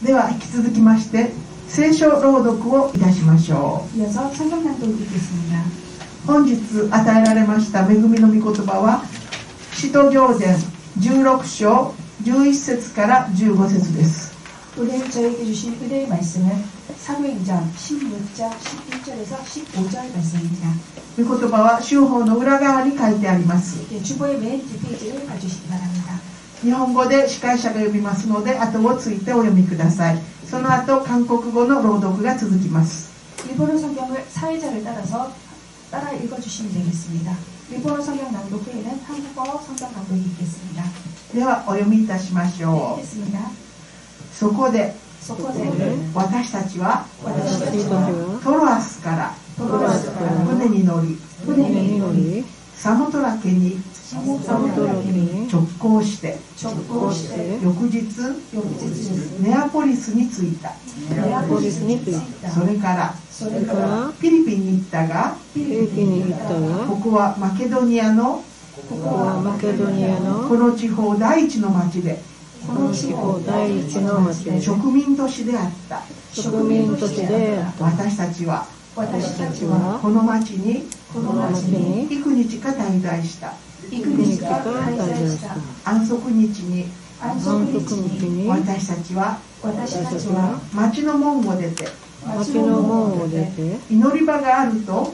では引き続きまして聖書朗読をいたしましょう。 이어서 성경 낭독을 읽겠습니다. 本日与えられました恵みの御言葉は使徒行伝16章11節から15節です。 오늘 저에게 주신 은혜의 말씀은 사도행전 16장 11절에서 15절 말씀입니다. 御言葉は修法の裏側に書いてあります。 주보의 맨 뒷페이지를 봐주시기 바랍니다. 日本語で司会者が読みますので後をついてお読みください。その後韓国語の朗読が続きます。 일본어 성경을 사회자를 따라 읽어주시면 되겠습니다. 일본어 성경 낭독 후에는 한국어 성경 낭독이 있겠습니다. ではお読みいたしましょう。 읽겠습니다. そこで 소코데 私たちは 와타시타치와 トロアスから船に乗りサモトラ家に直行して翌日ネアポリスに着いた。それからフィリピンに行ったがここはマケドニアのこの地方第一の町で植民都市であった。私たちはこの町に幾日か滞在した。安息日に私たちは町の門を出て祈り場があると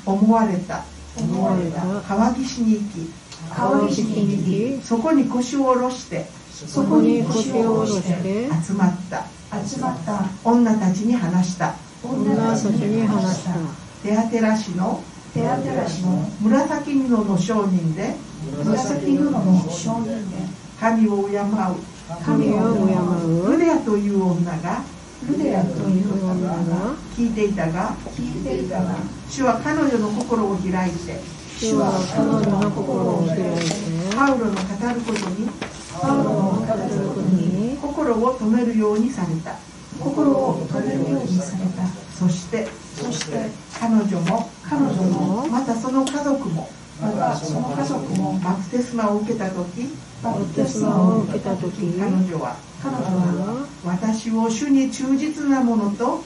思われた川岸に行きそこに腰を下ろして集まった女たちに話した。テアテラ市の紫布の商人で神を敬うルデアという女が聞いていたが主は彼女の心を開いてパウロの語ることに心を止めるようにされた。そして彼女もまたその家族もバプテスマを受けた時彼女は私を主に忠実なものと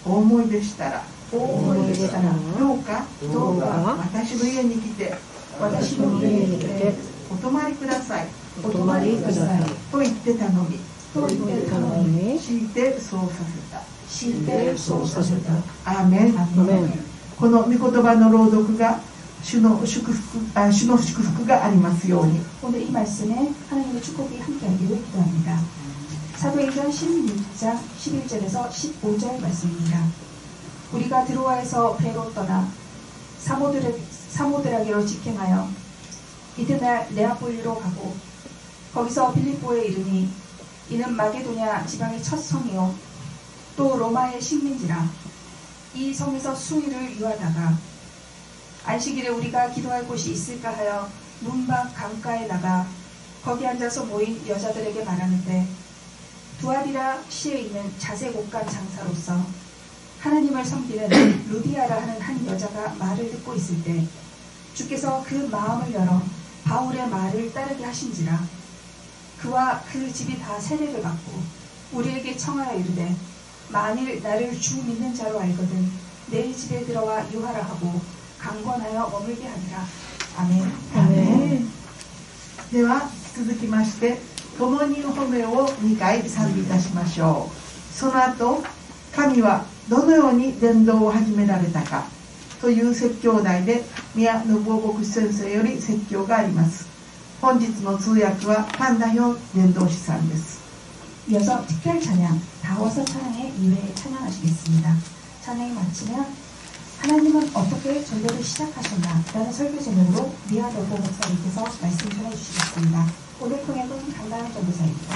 お思いでしたらどうか私の家に来てお泊まりくださいと言って頼み強いてそうさせた。アーメン。この御言葉の朗読が主の祝福がありますように。 오늘 이 말씀에 하나님의 축복이 함께하기를 기도합니다. 사도행전 16장 11절에서 15절 말씀입니다. 우리가 드로아에서 배로 떠나 사모드라게로 직행하여 이튿날 네아폴리로 가고 거기서 빌립보에 이르니 이는 마게도냐 지방의 첫 성이요 또 로마의 식민지라. 이 성에서 수일을 유하다가 안식일에 우리가 기도할 곳이 있을까 하여 문밖 강가에 나가 거기 앉아서 모인 여자들에게 말하는데 두아디라 시에 있는 자색 옷간 장사로서 하나님을 섬기는 루디아라 하는 한 여자가 말을 듣고 있을 때 주께서 그 마음을 열어 바울의 말을 따르게 하신지라. 그와 그 집이 다 세례를 받고 우리에게 청하여 이르되 만일 나를 주 믿는 자로 알거든 내 집에 들어와 유하라 하고 강권하여 머물게 하니라. 아멘. では続きまして共に褒めを2回賛美いたしましょう。その後神はどのように伝道を始められたかという説教題で宮信夫牧師先生より説教があります。本日の通訳は판다현伝道師さんです。 이어서 특별 찬양 다워서 찬양의 2회 찬양하시겠습니다. 찬양이 마치면 하나님은 어떻게 전도를 시작하셨나 라는 설교 제목으로 미아노보 목사님께서 말씀 전해주시겠습니다. 오늘 통역은 강다현 전도사입니다.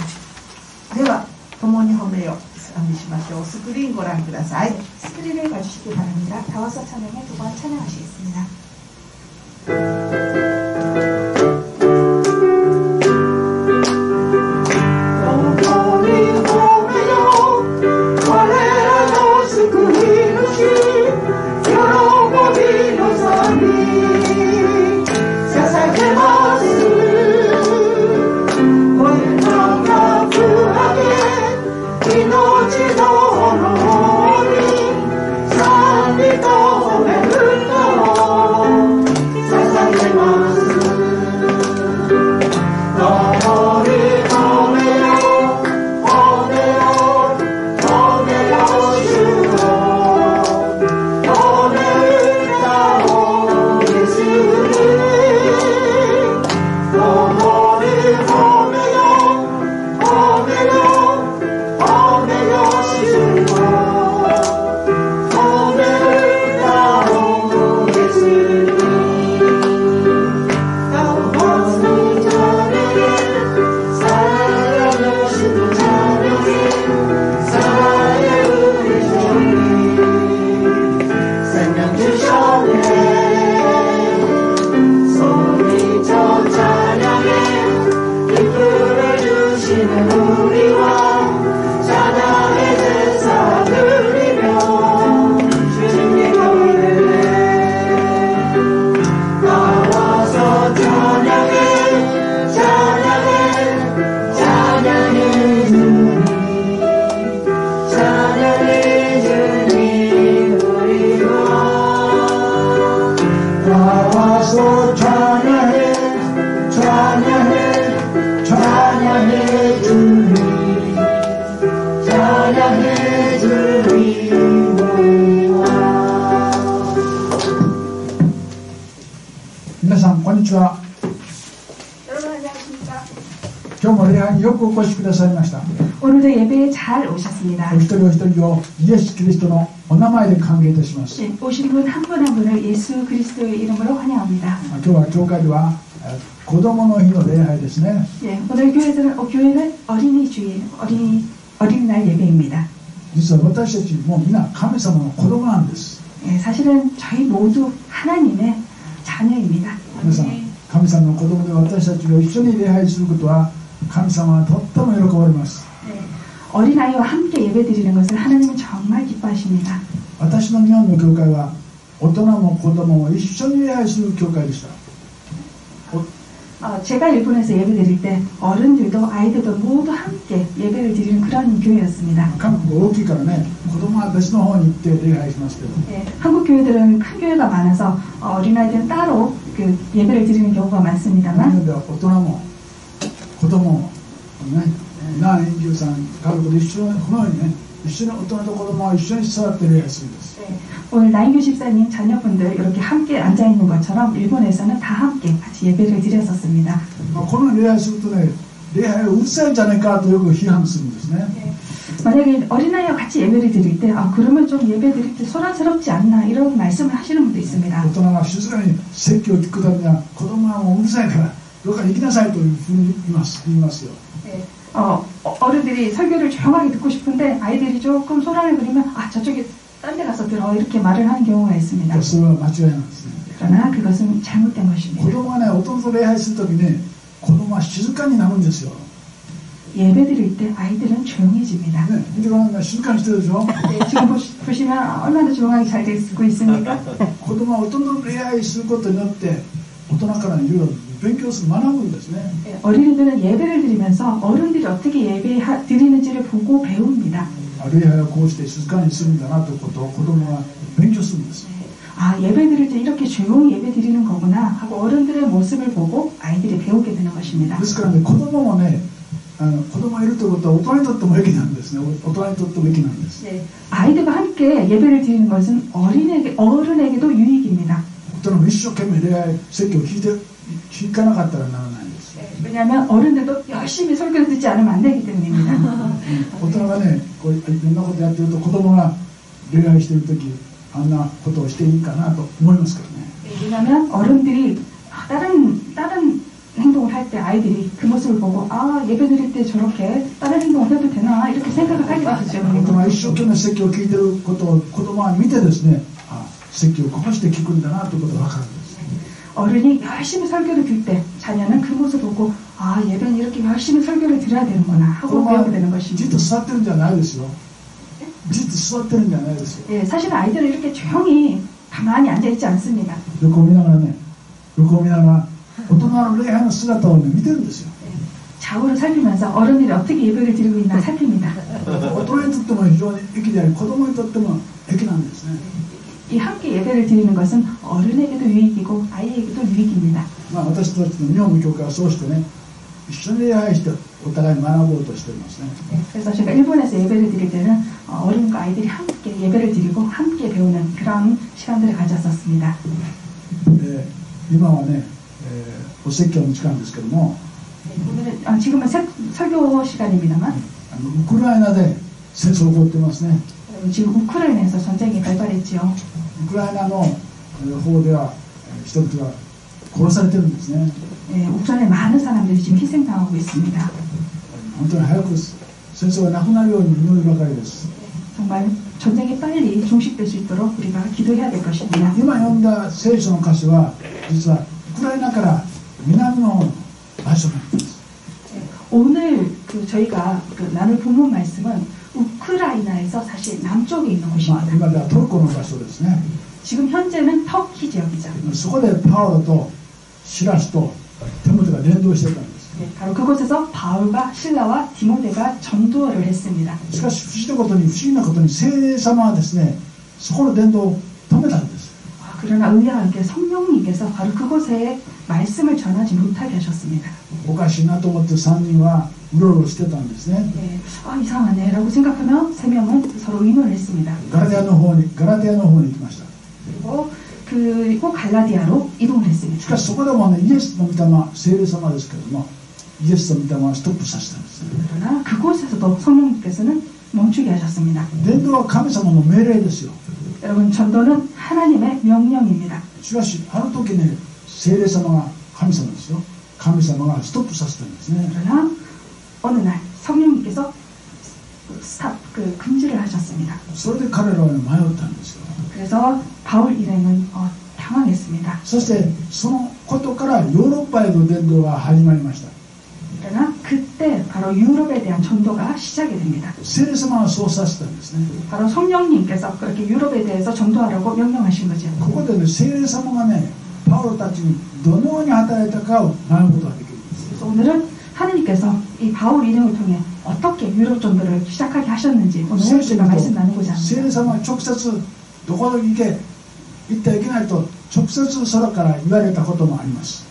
では共に褒めを賛美しましょう。スクリーンご覧ください。 스크린을 봐주시기 바랍니다. 다워서 찬양의 2번 찬양하시겠습니다. Sasagemas 皆さんこんにちは。 여러분 안녕하십니까? 今日も礼拝によくお越しくださいました。 오늘도 예배에 잘 오셨습니다. お一人お一人をイエス・キリストのお名前で歓迎いたします。 네, 오신 분 한 분 한 분을 예수 그리스도의 이름으로 환영합니다. 今日は教会では子供の日の礼拝ですね。 네, 오늘 교회는 어린이 주일, 어린이날 예배입니다. 実は私たちもみんな神様の子供なんです。 네, 사실은 저희 모두 하나님의 자녀입니다. 皆さん、神様の子供で私たちが一緒に礼拝することは神様はとっても喜ばれます。 네, 어린아이와 함께 예배드리는 것을 하나님은 정말 기뻐하십니다. 私の日本の教会は大人も子供も一緒に礼拝する教会でした。 제가 일본에서 예배드릴 때 어른들도 아이들도 모두 함께 예배를 드리는 그런 교회였습니다. 韓国大きいからね、子供は別の方に行って礼拝しますけど、 네, 한국 교회들은 큰 교회가 많아서 어린아이들은 따로 그 예배를 드리는 경우가 日 많습니다만 本では大人も子供もね、な園児さん家族で一緒にこのようにね、一緒に大人と子供は一緒に座って礼拝するんです。 네, 오늘 나인교 집사님 자녀분들 이렇게 함께 앉아있는 것처럼 일본에서는 다 함께 같이 예배를 드렸었습니다. この礼拝するとね、礼拝うるさいんじゃないかとよく批判するんですね。 네, 만약에 어린아이와 같이 예배를 드릴 때 그러면 좀 예배 드릴 때 소란스럽지 않나 이런 말씀을 하시는 분도 있습니다. 大人が静かに説教を聞くためには子供はもううるさいからどっかに行きなさいというふうに言いますよ。 네, 어른들이 설교를 조용하게 듣고 싶은데 아이들이 조금 소란을 부리면 저쪽에 딴 데 가서 들어 이렇게 말을 하는 경우가 있습니다. それは間違いなんですね。 그러나 그것은 잘못된 子 것입니다. 供がね、大人と礼拝するときに子供は静かになるんですよ。 예배 드릴 때 아이들은 조용해집니다. ね、見てごらん、静かにしてるでしょ。 네, 지금 보시면 얼마나 조용하게 잘 듣고 있습니까? 子供は大人と礼拝することによって大人からいろいろ勉強する、学ぶんですね。 네, 어린이들은 예배를 드리면서 어른들이 어떻게 예배 드리는지를 보고 배웁니다. 礼拝をこうして静かにするんだなということを子供は勉強するんです。 예배 드릴 때 이렇게 조용히 예배 드리는 거구나 하고 어른들의 모습을 보고 아이들이 배우게 되는 것입니다. ですからね、子供もね、子供がいるということは大人にとっても益なんですね。大人にとっても益なんです。 네, 아이들과 함께 예배를 드리는 것은 어른에게도 유익입니다. 大人も一生懸命礼拝説教を聞かなかったらならないんです。 네, 왜냐하면 어른들도 열심히 설교를 듣지 않으면 안 되기 때문입니다. 大人がね、こういろんなことやってると子供が礼拝しているときあんなことをしていいかなと思いますからね。 네, 왜냐하면 어른들이 다른 행동을 할 때 아이들이 그 모습을 보고 예배 드릴 때 저렇게 다른 행동을 해도 되나 이렇게 생각을 하게 되죠. 大人が一生懸命説教を聞いていることを子供は見てですね、説教をこうして聞くんだなということが分かるんです。 어른이 열심히 설교를 들 때 자녀는 그 모습을 보고 예배는 이렇게 열심히 설교를 들어야 되는구나 하고 배우게 되는 じっと 것입니다. 座ってるんじゃないですよ。じっと座ってるんじゃないですよ。 네, 사실 아이들은 이렇게 조용히 가만히 앉아있지 않습니다. 横を見ながらね、横を見ながら大人の礼拝の姿をね、見てるんですよ。 좌우를 살피면서 어른들이 어떻게 예배를 드리고 있나 살핍니다. 大人にとっても非常に益であり子供にとっても益なんですね。이 함께 예배를 드리는 것은 어른에게도 유익이고 아이에게도 유익입니다. まあ、私たちの日本の教会はそうしてね、一緒に礼拝してお互いに学ぼうとしていますね。 그래서 제가 일본에서 예배를 드릴 때는 어른과 아이들이 함께 예배를 드리고 함께 배우는 그런 시간들을 가졌었습니다. 今はね、お説教の時間ですけども、 오늘은 지금은 설교 시간입니다만 ウクライナで戦争起こってますね。 지금 우크라이나에서 전쟁이 발발했지요. ウクライナの方では人々が殺されてるんですね。 우크라이나에 많은 사람들이 지금 희생당하고 있습니다. 本当に早く戦争がなくなるように祈るばかりです。 정말 전쟁이 빨리 종식될 수 있도록 우리가 기도해야 될 것입니다. 今読んだ聖書の歌詞は実はウクライナから南の方の場所なんです。 오늘 저희가 나눌 본문 말씀은 우크라이나에서 사실 남쪽에 있는 곳입니다. 今ではトルコの場所ですね。 지금 현재는 터키 지역이죠. そこでパウロとシラスとテモテが伝道していたんです。 바로 그곳에서 바울과 신라와 디모데가 전도를 했습니다. しかし不思議なことに聖霊様はですね、そこの伝道を止めたんです。 그러나 의아하게 성령님께서 바로 그곳에 말씀을 전하지 못하게 하셨습니다. おかしいなと思って3人はうろうろしてたんですね。 이상하네 라고 생각하며 3명은 서로 의논을 했습니다. ガラテアの方に行きました。 그리고 갈라디아로 이동을 し 했습니다. かしそこでもね、イエスの御霊、聖霊様ですけれども、イエスの御霊はストップさせたんです。 그러나 그곳에서도 성령님께서는 멈추게 하셨습니다. 伝道は神様の命令ですよ。 여러분 전도는 하나님의 명령입니다. しかしあの時ね、聖霊様が神様ですよ。神様がストップさせたんですね。 그러나 어느 날 성령님께서 스탑 금지를 하셨습니다. それで彼らは迷ったんですよ。 그래서 바울 일행은 당황했습니다. そしてそのことからヨーロッパへの伝道が始まりました。 그러나 그때 바로 유럽에 대한 전도가 시작이 됩니다. 聖霊様がそうさせたんですね。 바로 성령님께서 그렇게 유럽에 대해서 전도하라고 명령하신 거죠. ここでね、聖霊様がね、パウロたちにどのように働いたかを学ぶことができるんです。 그래서 오늘은 하느님께서 이 바울 일행을 통해 어떻게 유럽 전도를 시작하게 하셨는지 오늘 우리가 말씀 나누고자 聖 합니다. 霊様は直接どこに行ってはいけないと直接空から言われたこともあります。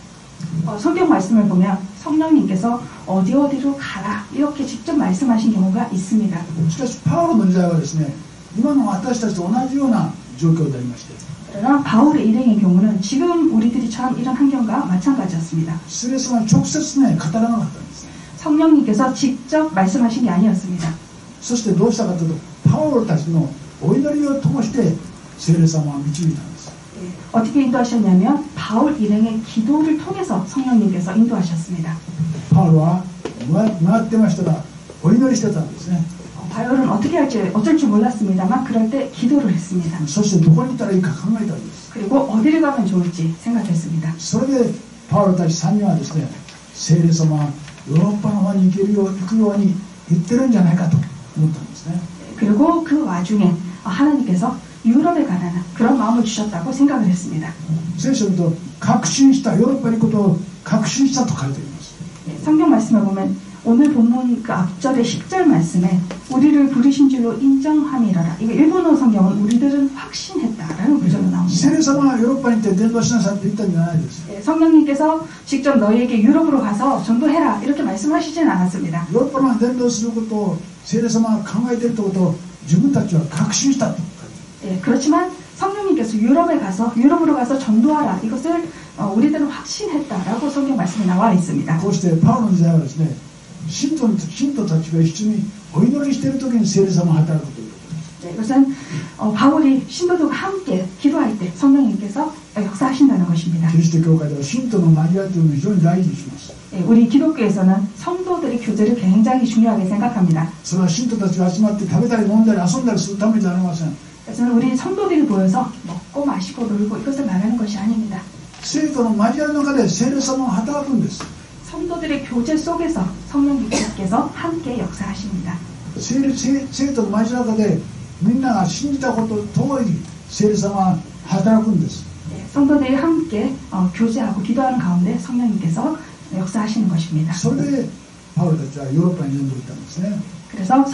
성경 말씀을 보면 성령님께서 어디로 가라 이렇게 직접 말씀하신 경우가 있습니다. しかしパウロの時代はですね、今の私たちと同じような状況でありまして、 그러나 바울의 일행의 경우는 지금 우리들이 처한 이런 환경과 마찬가지였습니다. 聖霊様は直接ね、語らなかったんです。 성령님께서 직접 말씀하신 게 아니었습니다. そしてどうしたかというと、パウロたちのお祈りを通して聖霊様は導いたんです。 어떻게 인도하셨냐면 바울 일행의 기도를 통해서 성령님께서 인도하셨습니다. パウロは回ってましたらお祈りしてたんですね。 바울은 어떻게 할지 어쩔 줄 몰랐습니다만 그럴 때 기도를 했습니다. そしてどこに行ったらいいか考えたんです。 그리고 어디를 가면 좋을지 생각했습니다. それでパウロたち3人はですね、聖霊様はヨーロッパの方に行くように言ってるんじゃないかと思ったんですね。 그리고 그 와중에 하나님께서 유럽에 가라는 그런 마음을 주셨다고 생각을 했습니다. 聖書と確信した、ヨーロッパに行くことを確信したと書いてあります。 성경 말씀을 보면 오늘 본문 그 앞절의 10절 말씀에 우리를 부르신 줄로 인정함이라라. 이거 일본어 성경은 우리들은 확신했다라는 구절로 聖 나옵니다. 霊様がヨーロッパに行って伝道しなさいって言ったんじゃないです。 성령님께서 직접 너희에게 유럽으로 가서 전도해라 이렇게 말씀하시진 않았습니다. ヨーロッパの伝道することを聖霊様が考えているということを自分たちは確信したと。 그렇지만 성령님께서 유럽으로 가서 전도하라 이것을 우리들은 확신했다라고 성경 말씀에 나와 있습니다. こうしてパウロの時代はですね、信徒たちが一緒にお祈りしている時に聖霊様が働くということです。 이것은 바울이 신도들과 함께 기도할 때 성령님께서 역사하신다는 것입니다. キリスト教会では信徒の交わりというのを非常に大事にします。 우리 기독교에서는 성도들의 교제를 굉장히 중요하게 생각합니다. それは信徒たちが集まって食べたり飲んだり遊んだりするためじゃありません。 그래서 우리 성도들이 모여서 먹고 마시고 놀고 이것을 말하는 것이 아닙니다. 生徒の交わりの中で聖霊様が働くんです。 성도들의 교제 속에서 성령님께서 함께 역사하십니다. 生徒の交わりの中でみんなが信じたこと通り聖霊様が働くんです。 성도들이 함께 교제하고 기도하는 가운데 성령님께서 역사하시는 것입니다. それでパウロたちはヨーロッパに伝道したんですね。 그래서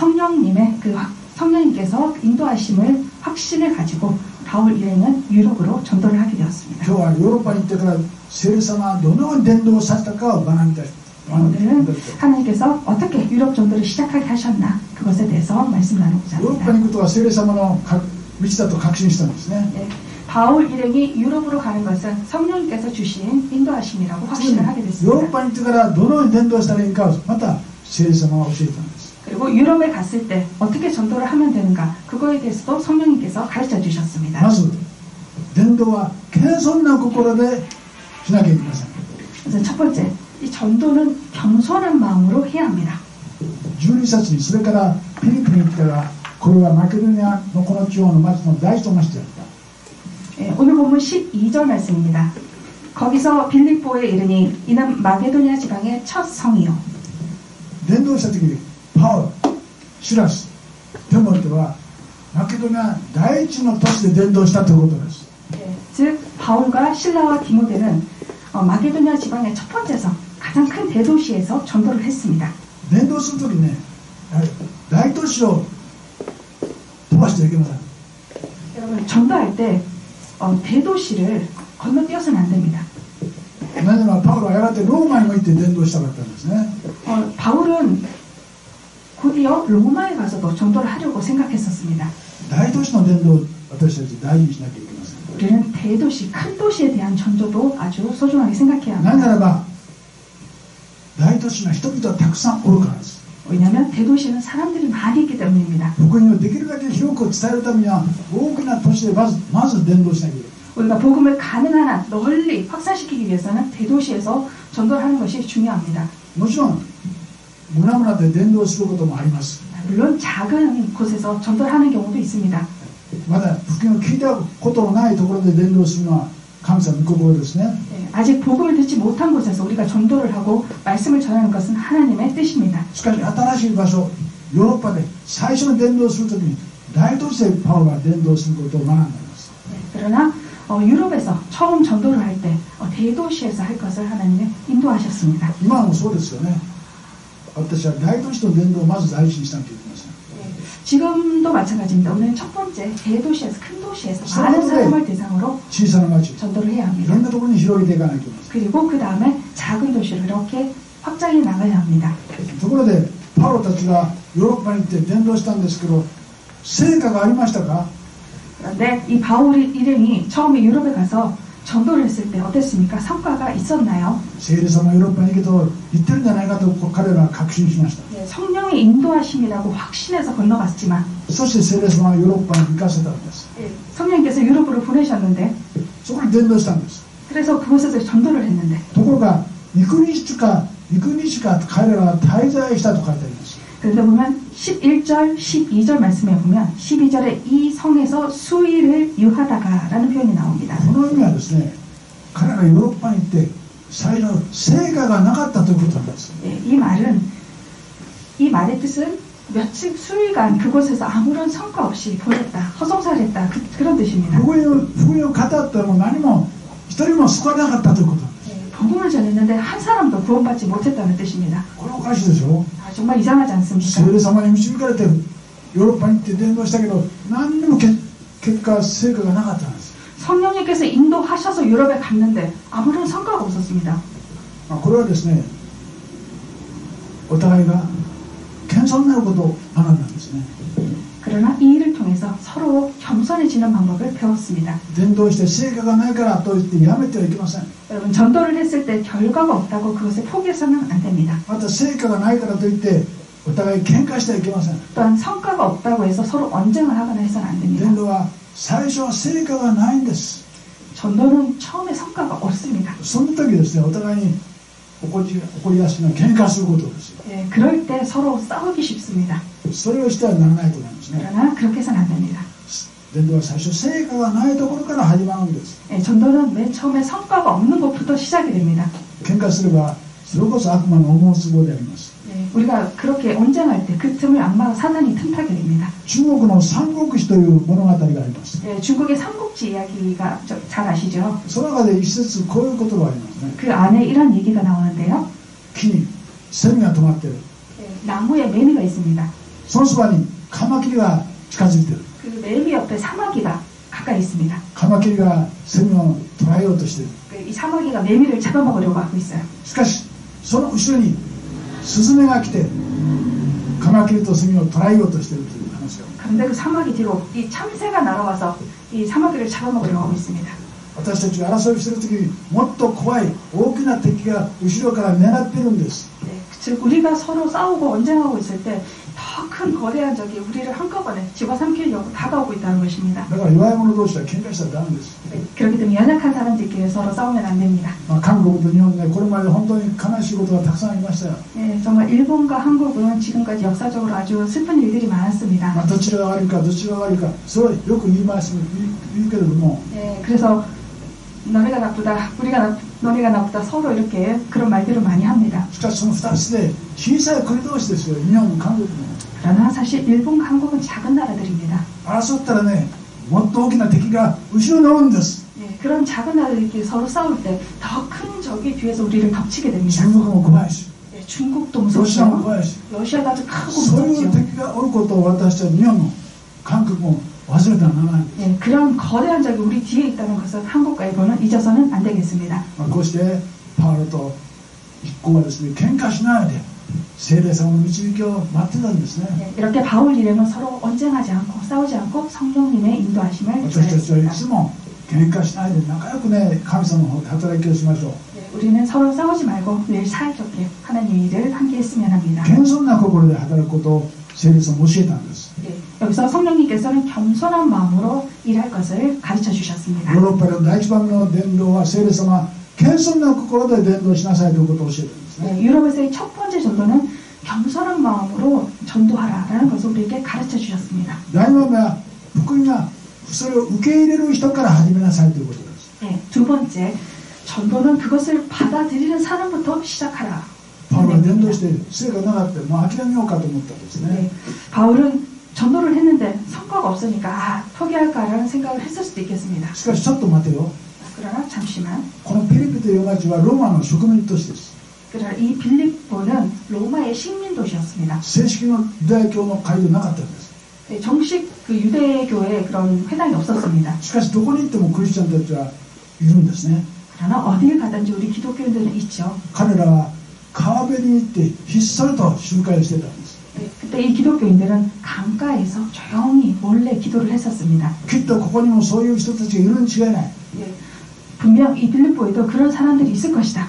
성령님께서 인도하심을 확신을 가지고 바울 일행은 유럽으로 전도를 하게 되었습니다. 今日はヨーロッパに行ってから聖霊様はどのように伝道させたかを学びたい。 오늘은 하나님께서 어떻게 유럽 전도를 시작하게 하셨나 그것에 대해서 말씀 나누고자 ヨーロッパ 합니다. に行くことは聖霊様の道だと確信したんですね。 네, 바울 일행이 유럽으로 가는 것은 성령님께서 주신 인도하심이라고 확신을 하게 ヨーロッ 됐습니다. パに行ってからどのように伝道したらいいかをまた聖霊様は教えたんです。 그리고 유럽에 갔을 때 어떻게 전도를 하면 되는가 그거에 대해서도 성령님께서 가르쳐 주셨습니다. まず伝道は謙遜な心でしなきゃいけません。 그래서 첫 번째, 이 전도는 겸손한 마음으로 해야 합니다. 12節にそれからピリピに行ったらこれはマケドニアのこの地方の町の大地とましてあった。 오늘 본문 12절 말씀입니다. 거기서 빌립보에 이르니 이는 마게도니아 지방의 첫 성이요. 伝道した時にパウロ、シラス、テモテはマケドニア第一の都市で伝道したということです。 즉 바울과 신라와 디모데는 마게도니아 지방의 첫 번째 성, 가장 큰 대도시에서 전도를 했습니다. 伝道する時にね、大都市を飛ばしてはいけません。 여러분 전도할 때 대도시를 건너뛰어서는 안 됩니다. なぜならパウロはやがてローマにも行って伝道したかったんですね。 바울은 곧이어 로마에 가서도 전도를 하려고 생각했었습니다. 大都市の伝道を私たち大事にしなきゃいけません。 우리는 대도시, 큰 도시에 대한 전도도 아주 소중하게 생각해야 なぜな 합니다. らば大都市の人々はたくさんおるからです。 왜냐하면 대도시는 사람들이 많이 있기 때문입니다. 福音をできるだけ広く伝えるためには大きな都市でまず伝道しなきゃいけない。 우리가 복음을 가능한 한 널리 확산시키기 위해서는 대도시에서 전도를 하는 것이 중요합니다. もちろん村々で伝道することもあります。 물론 작은 곳에서 전도를 하는 경우도 있습니다. まだ福音を聞いたことのないところで伝道するのは神様の御心ですね。 아직 복음을 듣지 못한 곳에서 우리가 전도를 하고 말씀을 전하는 것은 하나님의 뜻입니다. しかし新しい場所ヨーロッパで最初に伝道するときに大都市でパウロが伝道することを学んだんです。 그러나 유럽에서 처음 전도를 할 때 대도시에서 할 것을 하나님이 인도하셨습니다. 今もそうですよね。私は大都市の伝道をまず大事にしなきゃいけません。 지금도 마찬가지입니다. 오늘 첫 번째 대도시에서 큰 도시에서 많은 사람을 대상으로 小さな町 전도를 해야 いろ 합니다. んなところに広げていかなきゃいけません。 그리고 그 다음에 작은 도시로 이렇게 확장해 나가야 합니다. ところでパウロたちがヨーロッパに行って伝道したんですけど成果がありましたか？ 그런데 이 바울 일행이 처음에 유럽에 가서 전도를 했을 때 어땠습니까? 성과가 있었나요? 聖霊様がヨーロッパに行けと言ってるんじゃないかと彼らは確信しました。 네, 성령의 인도하심이라고 확신해서 건너갔지만 そして聖霊様がヨーロッパに行かせたんです。 성령님께서 유럽으로 보내셨는데 そこに伝道したんです。 그래서 그곳에서 전도를 했는데 ところが幾日か彼らは滞在したと書いてあります。 그런데 보면 11절, 12절 말씀에 보면 12절에 이 성에서 수일을 유하다가 라는 표현이 나옵니다. この意味はですね、彼らがヨーロッパに行って最初成果がなかったということなんです。 이 말의 뜻은 며칠 수일간 그곳에서 아무런 성과 없이 보냈다, 허송사를 했다 그런 뜻입니다. 福音を語っても何も一人も救われなかったということなんです。 복음을 전했는데 한 사람도 구원받지 못했다는 뜻입니다. これおかしいでしょ。 정말 이상하지 않습니까? 聖霊様に導かれてヨーロッパに行って伝道したけど何にも結果成果がなかったんです。 성령님께서 인도하셔서 유럽에 갔는데 아무런 성과가 없었습니다. これはですね、お互いが謙遜なることを学んだんですね。 그러나 이 일을 통해서 서로 겸손해지는 방법을 배웠습니다. 伝道して成果がないからといってやめてはいけません。 여러분 전도를 했을 때 결과가 없다고 그것을 포기해서는 안 됩니다. また成果がないからといってお互い喧嘩してはいけません。 또한 성과가 없다고 해서 서로 언쟁을 하거나 해서는 안 됩니다. 伝道は最初は成果がないんです。 전도는 처음에 성과가 없습니다. その時ですね、お互いに起こりやすいのは喧嘩することです。 그럴 때 서로 싸우기 쉽습니다. それをしてはならないと思いますね。 그러나 그렇게 해서는 안 됩니다. 伝道は最初成果がないところから始まるんです。 전도는 맨 처음에 성과가 없는 것부터 시작이 됩니다. 喧嘩すればそれこそ悪魔の思うつぼであります。 우리가 그렇게 언쟁할 때 그 틈을 악마가 사단이 틈타게 됩니다. 中国の三国志という物語があります。 중국의 삼국지 이야기가 잘 아시죠? その中で一節こういうことがありますね。 그 안에 이런 얘기가 나오는데요. 木にセミが止まっている。 나무에 매미가 있습니다. そのそばにカマキリが近づいている。 그 매미 옆에 사마귀가 가까이 있습니다. カマキリがセミを捕らえようとしている。 이 사마귀가 매미를 잡아먹으려고 하고 있어요. しかしその後ろにスズメが来てカマキリとセミを捕らえようとしているという話を。 그런데 그 사마귀 뒤로 이 참새가 날아와서 이 사마귀를 잡아먹으려고 하고 있습니다. 私たちが争いしている時にもっと怖い大きな敵が後ろから狙っているんです。 네, 즉 우리가 서로 싸우고 언쟁하고 있을 때 더 큰 거대한 적이 우리를 한꺼번에 집어삼키려고 다가오고 있다는 것입니다. だから弱い者同士は喧嘩したらダメです。 네, 그렇기 때문에 연약한 사람들끼리 서로 싸우면 안 됩니다. 韓国と日本でこれまで本当に悲しいことがたくさんありましたよ。 네, 정말 일본과 한국은 지금까지 역사적으로 아주 슬픈 일들이 많았습니다. どちらが悪いかどちらが悪いかそれはよく言うけれども、 네, 그래서 너네가 나쁘다, 너네가 나쁘다 서로 이렇게 그런 말들을 많이 합니다. しかしその2つで小さい国同士ですよ。日本も韓国も 그러나 사실 일본과 한국은 작은 나라들입니다. 争ったらねもっと大きな敵が後ろにおるんです。 네, 그런 작은 나라들끼리 서로 싸울 때 더 큰 적이 뒤에서 우리를 덮치게 됩니다. 中国も怖いし 네, 중국도 ロシアも 무섭죠. 怖いし 러시아도 아주 크고 そういう 무섭죠. 敵がおることを私たち日本も韓国も忘れたらならない。 네, 그런 거대한 적이 우리 뒤에 있다는 것을 한국과 일본은 잊어서는 안 되겠습니다. こうしてパウロと一行はですね喧嘩しないで聖霊様の導きを待ってたんですね。 네, 이렇게 바울 일행은 서로 언쟁하지 않고 싸우지 않고 성령님의 인도하심을 私たちはいつ 기다렸습니다. も喧嘩しないで仲良くね神様の働きをしましょう。 네, 우리는 서로 싸우지 말고 늘 사이좋게 하나님의 일을 함께 했으면 합니다. 謙遜な心で働くことを聖霊様教えたんです。 네, 여기서 성령님께서는 겸손한 마음으로 일할 것을 가르쳐 주셨습니다. ヨーロッパの第一番の伝道は聖霊様は謙遜な心で伝道しなさいということを教えてるんですね。 네, 유럽에서의 첫 번째 전도는 겸손한 마음으로 전도하라라는 것을 우리에게 가르쳐 주셨습니다. 第二番目は福音がそれを受け入れる人から始めなさいということです。 네, 두 번째 전도는 그것을 받아들이는 사람부터 시작하라. パウロは伝道して成果がなかったもう諦めようかと思ったんですね。 네, 바울은 전도를 했는데 성과가 없으니까 포기할까라는 생각을 했을 수도 있겠습니다. しかしちょっと待てよ。 그러나 잠시만. このピリピという町はローマの植民都市です。 그러나 이 빌립보는 로마의 식민 도시였습니다. 正式なユダヤ教の会でなかったんです。 네, 정식 그 유대교의 그런 회당이 없었습니다. しかしどこに行ってもクリスチャンたちはいるんですね。 그러나 어딜 가든지 우리 기독교인들은 있죠. 彼らは川辺に行ってひっそりと集会をしてたんです。 네, 그때 이 기독교인들은 강가에서 조용히 몰래 기도를 했었습니다. きっとここにもそういう人たちがいるに違いない。 예, 분명 이 빌립보에도 그런 사람들이 있을 것이다.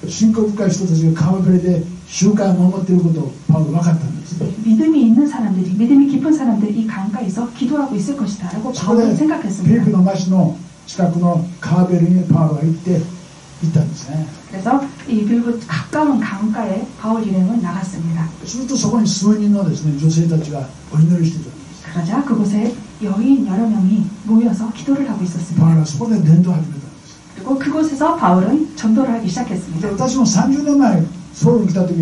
信仰深い人たちが川辺で集会を守っていることをパウロ分かったんです。 예, 믿음이 있는 사람들이, 믿음이 깊은 사람들이 이 강가에서 기도하고 있을 것이다 라고 そこで 바울은 ピリ 생각했습니다. ピの町の近くの川辺にパウロが行ったんですね。 그래서 이 빌립보 가까운 강가에 바울 일행은 나갔습니다. するとそこに数人のですね女性たちがお祈りしてたんです。 그러자 그곳에 여인 여러 명이 모여서 기도를 하고 パウロ 있었습니다. はそこで伝道を始めたんです。 그리고 그곳에서 바울은 전도를 하기 で 시작했습니다. 私も30年前ソウルに来た時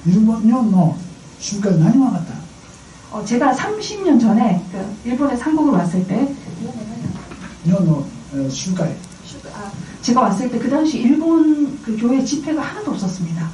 日本の集会何もなかった。 제가 30년 전에 그 일본에 상국을 왔을 때 日本の集会、ね、 제가 왔을 때 그 당시 일본 그 교회 집회가 하나도 없었습니다.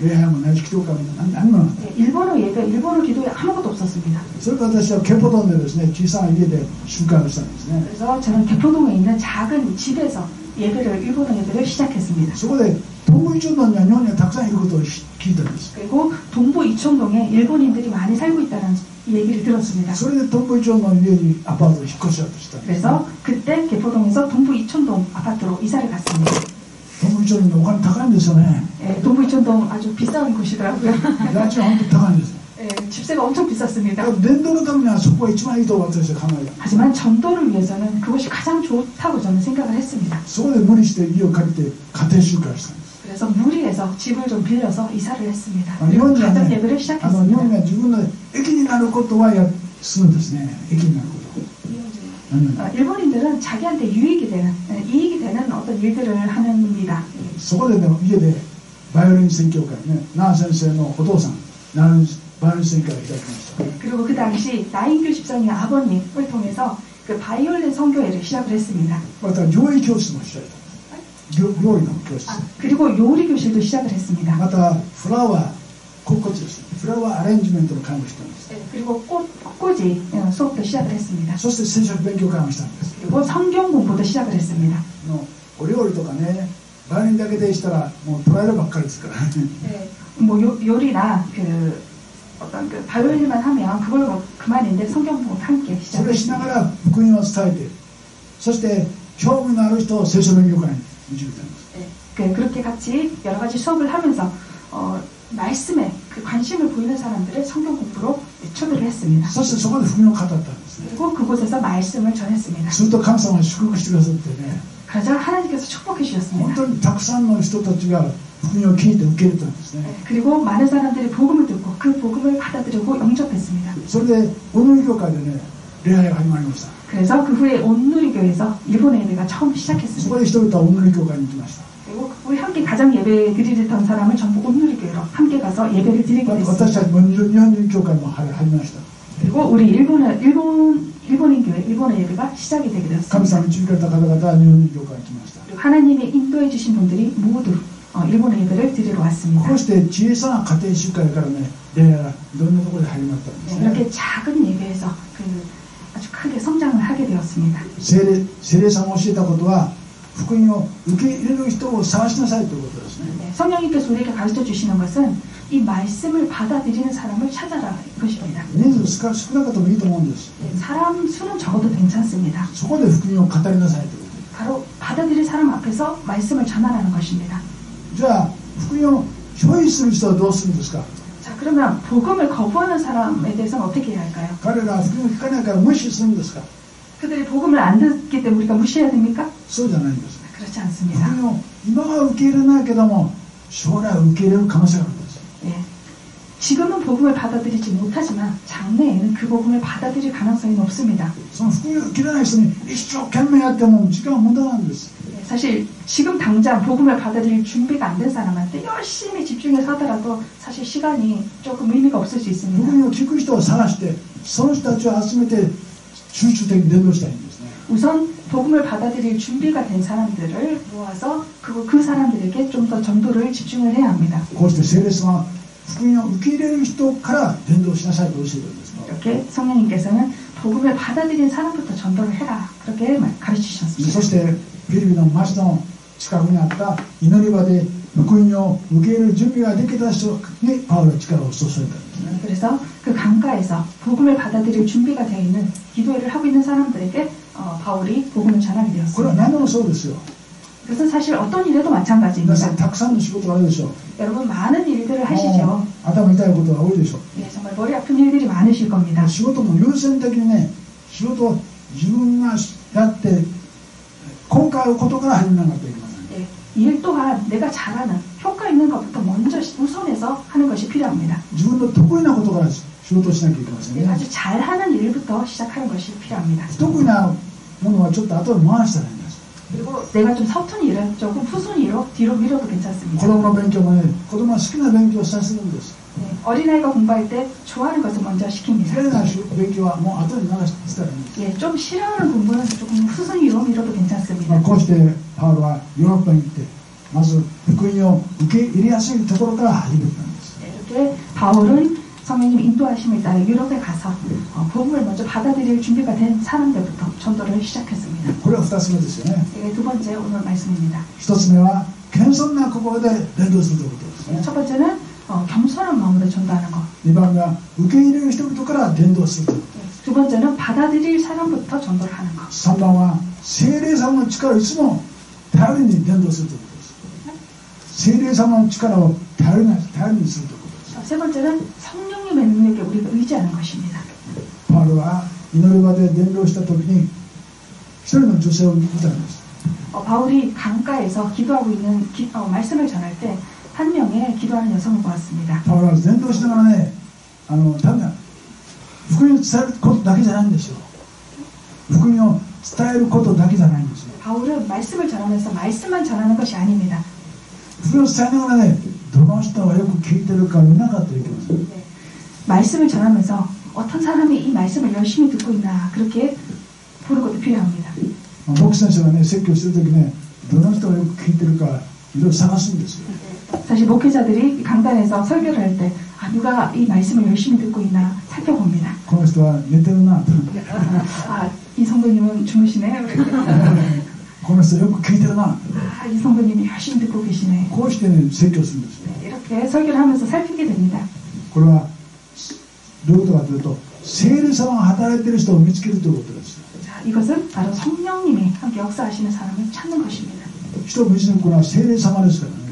礼拝もないし祈祷会も何もなかった。 네, 일본어 예배, 일본어 기도에 아무것도 없었습니다. それから私はケポドンでですね小さな家で集会をしたんですね。 그래서 저는 개포동에 있는 작은 집에서 예배를 일본어 예배를 시작했습니다. そこで東部イチョンドンには日本にはたくさんいることを聞いたんです。 그리고 동부 이촌동에 일본인들이 많이 살고 있다는 얘기를 들었습니다. それで東部イチョンドンの家にアパートを引っ越しようとしたんです。 그래서 그때 개포동에서 동부 이촌동 아파트로 이사를 갔습니다. 東部イチョンドンのお金高いんですよね。 예, 동부 이촌동 아주 비싼 곳이더라고요. 家賃は本当に高いんですよ。 예, 집세가 엄청 비쌌습니다. 伝道のためにはそこが一番いいと私は考えた。 하지만 전도를 위해서는 그것이 가장 좋다고 저는 생각을 했습니다. そこで無理して家を借りて家庭集会をしたんです。 그래서 무리해서 집을 좀 빌려서 이사를 했습니다. 日本には 가정 ね、 예배를 日本 시작했습니다. が自分の駅になることはするんですね。駅になること。 일본인들은 자기한테 유익이 되는, 이익이 되는 어떤 일들을 합니다. そこでね、家でバイオリン宣教会ね、ナー先生のお父さん、バイオリン宣教会を開きました。 그리고 그 당시 나인규 집사님의 아버님을 통해서 그 바이올린 선교회를 시작을 했습니다. また料理教室も開いた。料理の教室。 그리고 요리 교실도 시작을 했습니다. またフラワー꽃です。それはアレンジメントの会もしたんです。 그리고 꽃꽂이 수업도 시작을 했습니다. そして聖書勉強会もしたんです。 그리고 성경 공부도 시작을 했습니다. お料理とかね、バイオリンだけでしたらもう捉えるばっかりですから。 네, 뭐 요리나 그 어떤 그 바이올린만 하면 그걸로 뭐 그만인데 성경 공부 함께 それしな 시작했습니다. がら福音を伝えて、そして興味のある人を聖書勉強会に導いたんです。 네, 그렇게 같이 여러 가지 수업을 하면서 말씀에 그 관심을 보이는 사람들을 성경 공부로 초대를 했습니다. そしてそこで福音を語ったんですね。 그리고 그곳에서 말씀을 전했습니다. すると神様が祝福してくださってね、 그러자 하나님께서 축복해 本 주셨습니다. 当にたくさんの人たちが福音を聞いて受け入れたんですね。 네, 그리고 많은 사람들이 복음을 듣고 그 복음을 받아들이고 영접했습니다. それでオヌリ教会でね、礼拝が始まりました。 그래서 그 후에 온누리교에서 일본 예배가 처음 そ 시작했습니다. こで人々はオヌリ教会に行きました。 그리고 우리 함께 가정 예배 드리던 사람을 전부 온누리교회로 함께 가서 예배를 드리게 私 됐습니다. たちも日本教会も入りました。 그리고 우리 일본인 교회, 일본의 예배가 시작이 되게 神 되었습니다. 様に導かれた方々は日本教会に来ました。 그리고 하나님이 인도해 주신 분들이 모두 일본의 예배를 드리러 こ 왔습니다. うして小さな家庭集会からね、礼拝がいろんなところで始まったんです 네, ね。 이렇게 작은 예배에서 그 아주 크게 성장을 하게 되었습니다. 聖霊さんが教えたことは、福音を受け入れる人を探しなさいということですね。 네, 성령님께서 우리에게 가르쳐 주시는 것은 이 말씀을 받아들이는 사람을 찾아라 이것입니다. 人数少なくてもいいと思うんです。 네, 사람 수는 적어도 괜찮습니다. そこで福音を語りなさいということです。 바로 받아들일 사람 앞에서 말씀을 전하라는 것입니다. じゃあ福音を拒否する人はどうするんですか。 자, 그러면 복음을 거부하는 사람에 대해서는 어떻게 해야 할까요? 彼らは福音を聞かないから無視するんですか。 그들이 복음을 안 듣기 때문에 우리가 무시해야 됩니까? そうじゃないんです。 그렇지 福 않습니다. 音を今は受け入れないけども将来は受け入れる可能性があるんです。 예. 지금은 복음을 받아들이지 못하지만 장래에는 그 복음을 받아들일 가능성이 높습니다. その福音を受け入れない人に一生懸命やっても時間は無駄なんです。 예, 사실 지금 당장 복음을 받아들일 준비가 안 된 사람한테 열심히 집중해서 하더라도 사실 시간이 조금 의미가 없을 수 福 있습니다. 音を聞く人を探してその人たちを集めて集中的に伝道したいんですね。 우선 복음을 받아들일 준비가 된 사람들을 모아서 그 사람들에게 좀 더 전도를 집중을 해야 합니다. こうして聖霊様は福音を受け入れる人から伝道しなさいと教えてるんです。 이렇게 성령님께서는 복음을 받아들인 사람부터 전도를 해라 그렇게 가르치셨습니다. そしてフィリピンの町の近くにあった祈り場で福音を受け入れる準備ができた人にパウロは力を注いだんですね。 그래서 그 강가에서 복음을 받아들일 준비가 되어 있는 기도회를 하고 있는 사람들에게 바울이 복음을 전하게 これは 되었습니다. 何でもそうですよ。 그래서 사실 어떤 일에도 皆 마찬가지입니다. さんたくさんの仕事があるでしょう。 여러분 많은 일들을 하시죠. 頭痛いことが多いでしょう。 예, 정말 머리 아픈 일들이 많으실 겁니다. 仕事も優先的にね、仕事を自分がやって効果あることから始めなかったといけません。 예, 일 또한 내가 잘하는 효과 있는 것부터 먼저 우선해서 하는 것이 필요합니다. 自分の得意なことから仕事をしなきゃいけません 예, ね。 아주 잘하는 일부터 시작하는 것이 필요합니다. 不得意なものはちょっと後で回したらいいんです。 그리고 내가 좀 서툰 일은 조금 후순위로 뒤로 미뤄도 子 괜찮습니다. 供の勉強もね、子供は好きな勉強をさせるんです。 예, 어린아이가 공부할 때 좋아하는 것을 먼저 嫌 시킵니다. いな勉強はもう後に流したらいいんです。 예, 좀 싫어하는 공부는 조금 후순위로 미뤄도 まあ 괜찮습니다. こうしてパウロはヨーロッパに行ってまず福音を受け入れやすいところから始めたんです。 예, 이렇게 바울은 성령님 인도하심에 따라 유럽에 가서 복음을 먼저 받아들일 준비가 된 사람들부터 전도를 시작했습니다. これは2つ目ですよね。 예, 두 번째 오늘 말씀입니다. 1つ目は謙遜な心で伝道するということです 예, ね。 첫 번째는 겸손한 마음으로 전도하는 것. 2番目は受け入れる人々から伝道するというこ 예, 두 번째는 받아들일 사람부터 전도를 하는 것. と。3番は聖霊様の力をいつも頼りに伝道するということです。聖霊様の力を頼りにするということです。 세 번째는 성령님의 능력에 우리가 의지하는 것입니다. パウロは祈り場で伝道した時に一人の女性を見たんです。 바울이 강가에서 기도하고 있는 말씀을 전할 때 한 명의 기도하는 여성을 보았습니다. パウロは伝道しながらね、単なる福音を伝えることだけじゃないんですよ。福音を伝えることだけじゃないんですよ。 바울은 말씀을 전하면서 말씀만 전하는 것이 아닙니다. 福音を伝えながらね、どの人がよく聞いてるか見なかったらいけません。 네. 말씀을 전하면서 어떤 사람이 이 말씀을 열심히 듣고 있나 그렇게 보는 것도 필요합니다. 牧師先生がね、説教するときね、どの人がよく聞いてるかいろいろ探すんですよ。 사실 목회자들이 강단에서 설교를 할 때 누가 이 말씀을 열심히 듣고 있나 살펴봅니다. この人は寝てるな이 성도님은 주무시네. この人よく聞いてるな 이 성도님이 열심히 듣고 계시네. こうしてね説教するんですよ 이렇게 설교를 하면서 살피게 됩니다. これはどういうことかというと聖霊様が働いている人を見つけるということです 자, 이것은 바로 성령님이 함께 역사하시는 사람을 찾는 것입니다. 人を導くのは聖霊様ですからね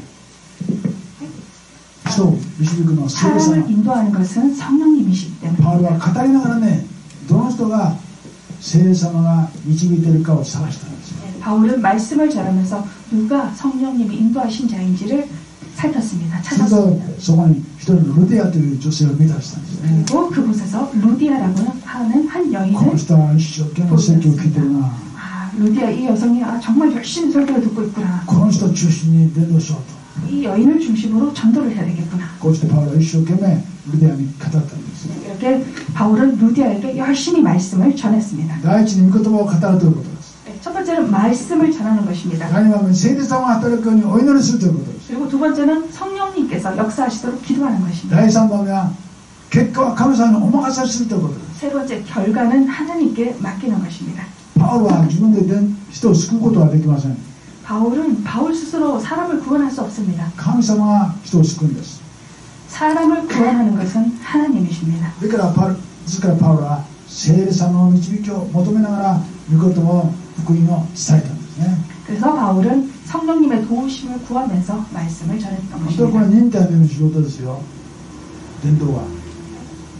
人を導くのは聖霊 사람을 様 인도하는 것은 성령님이시기 パウロ 때문에 は語りながらねどの人が聖霊様が導いているかを探したんですよ 바울은 말씀을 전하면서 누가 성령님이 인도하신 자인지를 살폈습니다. する 찾았습니다. とそこに一人のルディアという女性を見出したんですね 그리고 그곳에서 루디아라고 하는 한 この 여인을 人は一生懸命説教を聞いてるな 루디아 이 여성이 정말 열심히 설교를 듣고 있구나. この人を中心に伝道しようと 이 여인을 중심으로 전도를 해야 되겠구나. こうしてパウロは一生懸命ルディアに語ったんです 이렇게 바울은 루디아에게 열심히 말씀을 전했습니다. 第一に御言葉を語るということです 첫 번째는 말씀을 전하는 것입니다. 第二番目聖霊様が働くようにお祈りするということです 그리고 두 번째는 성령님께서 역사하시도록 기도하는 것입니다. 第三番目は結果は神様にお任せするということです 세 번째 결과는 하나님께 맡기는 것입니다. パウロは自分で人を救うことはできません 바울은 바울 스스로 사람을 구원할 수 없습니다. 神様が人を救うんです 사람을 구원하는 것은 하나님이십니다. ですからパウロは聖霊様の導きを求めながら御言葉を福音を伝えたんですね 그래서 바울은 성령님의 도우심을 구하면서 말씀을 전했던 本当にこれ 것입니다. 忍耐のいる仕事ですよ伝道は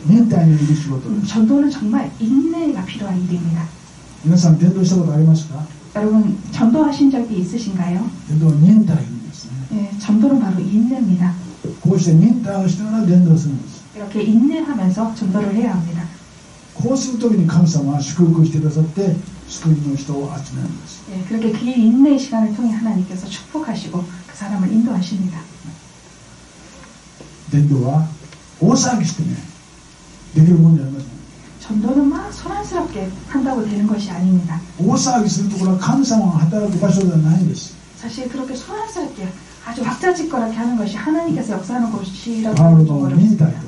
忍耐のいる仕事です 전도는 정말 인내가 필요한 일입니다. 皆さん伝道したことありますか 여러분 전도하신 적이 있으신가요? 伝道は忍耐なんですね 네, 전도는 바로 인내입니다. こうして忍耐をしながら伝道するんです 이렇게 인내하면서 전도를 해야 합니다. こうするときに神様は祝福してくださって救いの人を集めるんです 네, 그렇게 그 인내의 시간을 통해 하나님께서 축복하시고 그 사람을 인도하십니다. 伝道は大騒ぎしてねできるもんじゃありません 전도는 막 소란스럽게 한다고 되는 것이 아닙니다. 大騒ぎするところは神様が働く場所ではないんです 사실 그렇게 소란스럽게 아주 왁자지껄하게 하는 것이 하나님께서 역사하는 곳이라고 パウロ 하는 좀 の忍耐 어렵습니다.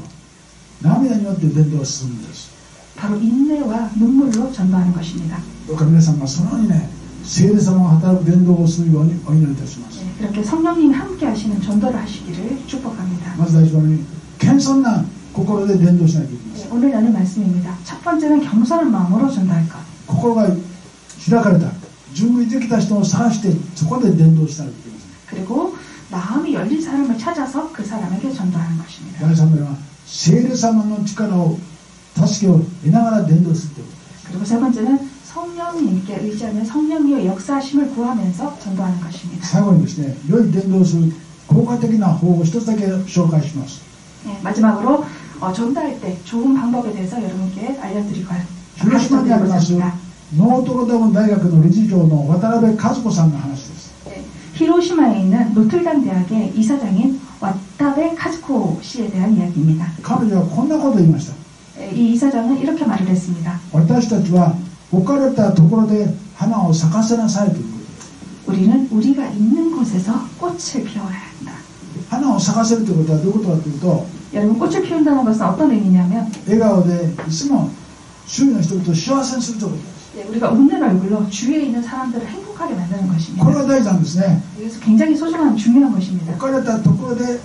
と涙によって伝道を進むんです 바로 인내와 눈물로 전도하는 것입니다. どうか皆さんがそのようにね聖霊様が働く伝道をするようにお祈りいたします 네, 그렇게 성령님이 함께 하시는 전도를 하시기를 축복합니다. まず第一番に謙遜な心で伝道しなきゃいけません 네, 오늘 나눈 말씀입니다. 첫 번째는 겸손한 마음으로 전도할 것. 心が開かれた準備できた人を探してそこで伝道しなきゃいけません 그리고 마음이 열린 사람을 찾아서 그 사람에게 전도하는 것입니다. 第三番は聖霊様の力を助けを得ながら伝道するということ 그리고 세 번째는 성령님께 의지하며 성령님의 역사하심을 구하면서 전도하는 것입니다. 最後にですね良い伝道をする効果的な方法を一つだけ紹介します 네, 마지막으로 전도할 때 좋은 방법에 대해서 여러분께 알려드리고 広島にありますノートルダム大学の理事長の渡辺和子さんの話です 네, 히로시마에 있는 노틀담 대학의 이사장인 와타베 카즈코 씨에 대한 이야기입니다. 彼女はこんなことを言いました 네, 이 이사장은 이렇게 말을 했습니다. 私たちは置かれたところで花を咲かせなさいということです 우리는 우리가 있는 곳에서 꽃을 피워야 한다. 花を咲かせるということはどういうことかというと 여러분 꽃을 피운다는 것은 어떤 의미냐면 笑顔でいつも周囲の人々を幸せにするということです 네, 우리가 웃는 얼굴로 주위에 있는 사람들을 행복하게 만드는 こ 것입니다. れが大事なんですね 그래서 굉장히 소중한 중요한 것입니다. 置かれたところで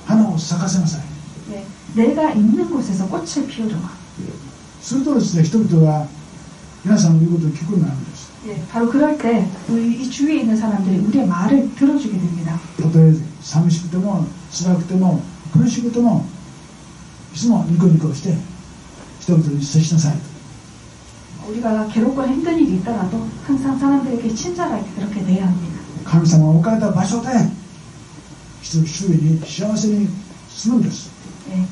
花を咲かせなさい 네, 내가 있는 곳에서 꽃을 피우려고. するとですね人々は皆さんの言うことを聞くようになるんです 예, 바로 그럴 때 우리 이 주위에 있는 사람들이 우리의 말을 들어주게 됩니다. たとえ寂しくても辛くても苦しくてもいつもニコニコして人々に接しなさい 우리가 괴롭거나 힘든 일이 있더라도 항상 사람들에게 친절하게 그렇게 대해야 합니다. 神様が置かれた場所で人々周囲に幸せにするんです 예,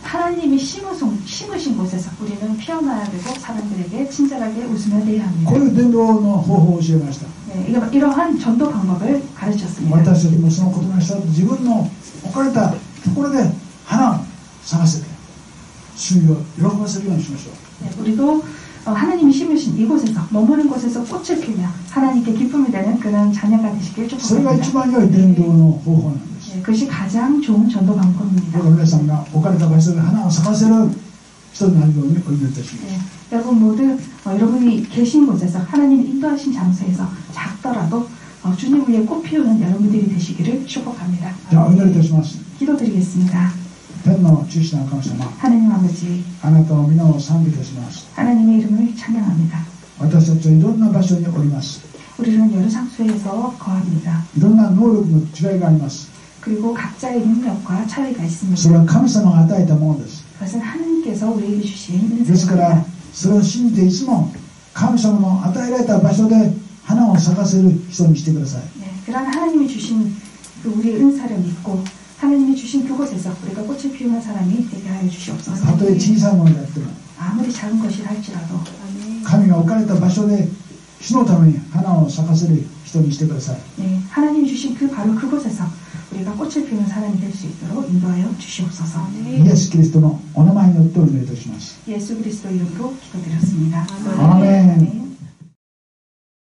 하나님이 심으신 곳에서 우리는 피어나야 되고 사람들에게 친절하게 웃으며 대해야 합니다. こういう伝道の方法を教えました 네, 이러한 전도 방법을 가르쳤습니다. 私たちもその言葉にした自分の置かれたところで花を咲かせて周囲を喜ばせるようにしましょう 네, 우리도 하나님이 심으신 이곳에서 머무는 곳에서 꽃을 피우며 하나님께 기쁨이 되는 그런 자녀가 되시길 それが一 축복합니다. 番良い伝道の方法なんですす。 그것이 가장 좋은 전도 방법입니다. どうか皆さんが置かれた場所で花を咲かせる人になるようにお祈りいたします。 여러분 모두 여러분이 계신 곳에서 하나님 인도하신 장소에서 작더라도 주님 위에 꽃 피우는 여러분들이 되시기를 축복합니다. じゃあお祈りいたします。 기도드리겠습니다. 天の父なる神様、 하나님 아버지, あなたの皆を賛美いたします。 하나님의 이름을 찬양합니다. 私たちはいろんな場所におります。 우리는 여러 장소에서 거합니다. いろんな能力の違いがあります。 그리고 각자의 능력과 차이가 それ 있습니다. は神様が与えたものです。 그것은 하나님께서 우리에게 주신 ですから 은사입니다. それを信じていつも神様の与えられた場所で花を咲かせる人にしてください。 그러한 하나님이 주신 그 우리의 은사를 믿고 하나님이 주신 그곳에서 우리가 꽃을 피우는 사람이 되게 하여 주시옵소서. たとえ小さいものであっても 아무리 작은 것이라 할지라도 神が置かれた場所で主のために花を咲かせる人にしてください。 하나님이 주신 그 바로 그곳에서 우리가 꽃을 피우는 사람이 될 수 있도록 인도하여 주시옵소서. イエス・キリストのお名前によってお祈りいたします。 예수 그리스도 이름으로 기도드렸습니다. アー